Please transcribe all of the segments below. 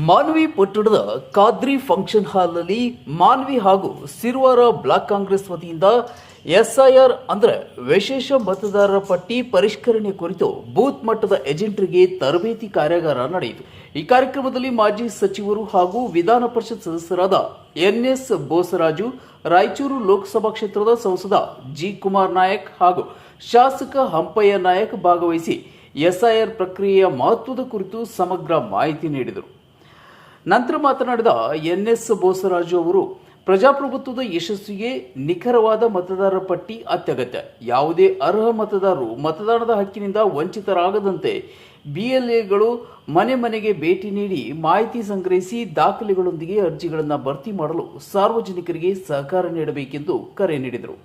ಮಾನ್ವಿ ಪಟ್ಟಣದ ಖಾದ್ರಿ ಫಂಕ್ಷನ್ ಹಾಲ್ನಲ್ಲಿ ಮಾನ್ವಿ ಹಾಗೂ ಸಿರುವಾರ ಬ್ಲಾಕ್ ಕಾಂಗ್ರೆಸ್ ವತಿಯಿಂದ ಎಸ್ಐಆರ್ ಅಂದರೆ ವಿಶೇಷ ಮತದಾರರ ಪಟ್ಟಿ ಪರಿಷ್ಕರಣೆ ಕುರಿತು ಬೂತ್ ಮಟ್ಟದ ಏಜೆಂಟರಿಗೆ ತರಬೇತಿ ಕಾರ್ಯಾಗಾರ ನಡೆಯಿತು. ಈ ಕಾರ್ಯಕ್ರಮದಲ್ಲಿ ಮಾಜಿ ಸಚಿವರು ಹಾಗೂ ವಿಧಾನ ಪರಿಷತ್ ಸದಸ್ಯರಾದ ಎನ್ಎಸ್ ಬೋಸರಾಜು, ರಾಯಚೂರು ಲೋಕಸಭಾ ಕ್ಷೇತ್ರದ ಸಂಸದ ಜಿ ಕುಮಾರ್ ನಾಯಕ್ ಹಾಗೂ ಶಾಸಕ ಹಂಪಯ್ಯ ನಾಯಕ್ ಭಾಗವಹಿಸಿ ಎಸ್ಐಆರ್ ಪ್ರಕ್ರಿಯೆಯ ಮಹತ್ವದ ಕುರಿತು ಸಮಗ್ರ ಮಾಹಿತಿ ನೀಡಿದರು. ನಂತರ ಮಾತನಾಡಿದ ಎನ್ಎಸ್ ಬೋಸರಾಜು ಅವರು, ಪ್ರಜಾಪ್ರಭುತ್ವದ ಯಶಸ್ಸಿಗೆ ನಿಖರವಾದ ಮತದಾರರ ಪಟ್ಟಿ ಅತ್ಯಗತ್ಯ. ಯಾವುದೇ ಅರ್ಹ ಮತದಾರರು ಮತದಾನದ ಹಕ್ಕಿನಿಂದ ವಂಚಿತರಾಗದಂತೆ ಬಿಎಲ್ಎಗಳು ಮನೆ ಮನೆಗೆ ಭೇಟಿ ನೀಡಿ ಮಾಹಿತಿ ಸಂಗ್ರಹಿಸಿ ದಾಖಲೆಗಳೊಂದಿಗೆ ಅರ್ಜಿಗಳನ್ನು ಭರ್ತಿ ಮಾಡಲು ಸಾರ್ವಜನಿಕರಿಗೆ ಸಹಕಾರ ನೀಡಬೇಕೆಂದು ಕರೆ ನೀಡಿದರು.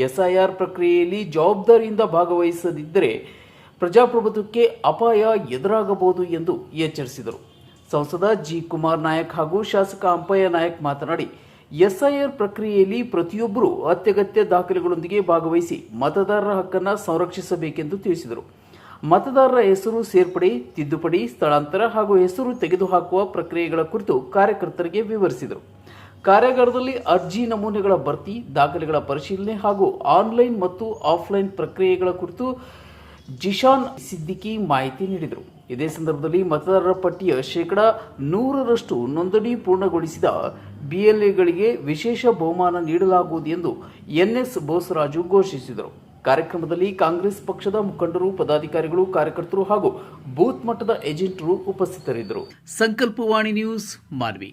ಎಸ್ಐಆರ್ ಪ್ರಕ್ರಿಯೆಯಲ್ಲಿ ಜವಾಬ್ದಾರಿಯಿಂದ ಭಾಗವಹಿಸದಿದ್ದರೆ ಪ್ರಜಾಪ್ರಭುತ್ವಕ್ಕೆ ಅಪಾಯ ಎದುರಾಗಬಹುದು ಎಂದು ಎಚ್ಚರಿಸಿದರು. ಸಂಸದ ಜಿ ಕುಮಾರ್ ನಾಯಕ್ ಹಾಗೂ ಶಾಸಕ ಹಂಪಯ್ಯ ನಾಯಕ್ ಮಾತನಾಡಿ, ಎಸ್ಐಆರ್ ಪ್ರಕ್ರಿಯೆಯಲ್ಲಿ ಪ್ರತಿಯೊಬ್ಬರೂ ಅತ್ಯಗತ್ಯ ದಾಖಲೆಗಳೊಂದಿಗೆ ಭಾಗವಹಿಸಿ ಮತದಾರರ ಹಕ್ಕನ್ನು ಸಂರಕ್ಷಿಸಬೇಕೆಂದು ತಿಳಿಸಿದರು. ಮತದಾರರ ಹೆಸರು ಸೇರ್ಪಡೆ, ತಿದ್ದುಪಡಿ, ಸ್ಥಳಾಂತರ ಹಾಗೂ ಹೆಸರು ತೆಗೆದುಹಾಕುವ ಪ್ರಕ್ರಿಯೆಗಳ ಕುರಿತು ಕಾರ್ಯಕರ್ತರಿಗೆ ವಿವರಿಸಿದರು. ಕಾರ್ಯಾಗಾರದಲ್ಲಿ ಅರ್ಜಿ ನಮೂನೆಗಳ ಭರ್ತಿ, ದಾಖಲೆಗಳ ಪರಿಶೀಲನೆ ಹಾಗೂ ಆನ್ಲೈನ್ ಮತ್ತು ಆಫ್ಲೈನ್ ಪ್ರಕ್ರಿಯೆಗಳ ಕುರಿತು ಜಿಶಾನ್ ಸಿದ್ದಿಕಿ ಮಾಹಿತಿ ನೀಡಿದರು. ಇದೇ ಸಂದರ್ಭದಲ್ಲಿ ಮತದಾರರ ಪಟ್ಟಿಯ 100% ನೋಂದಣಿ ಪೂರ್ಣಗೊಳಿಸಿದ ಬಿಎಲ್ಎಗಳಿಗೆ ವಿಶೇಷ ಬಹುಮಾನ ನೀಡಲಾಗುವುದು ಎಂದು ಎನ್ಎಸ್ ಬೋಸರಾಜು ಘೋಷಿಸಿದರು. ಕಾರ್ಯಕ್ರಮದಲ್ಲಿ ಕಾಂಗ್ರೆಸ್ ಪಕ್ಷದ ಮುಖಂಡರು, ಪದಾಧಿಕಾರಿಗಳು, ಕಾರ್ಯಕರ್ತರು ಹಾಗೂ ಬೂತ್ ಮಟ್ಟದ ಏಜೆಂಟರು ಉಪಸ್ಥಿತರಿದ್ದರು. ಸಂಕಲ್ಪವಾಣಿ ನ್ಯೂಸ್, ಮಾನ್ವಿ.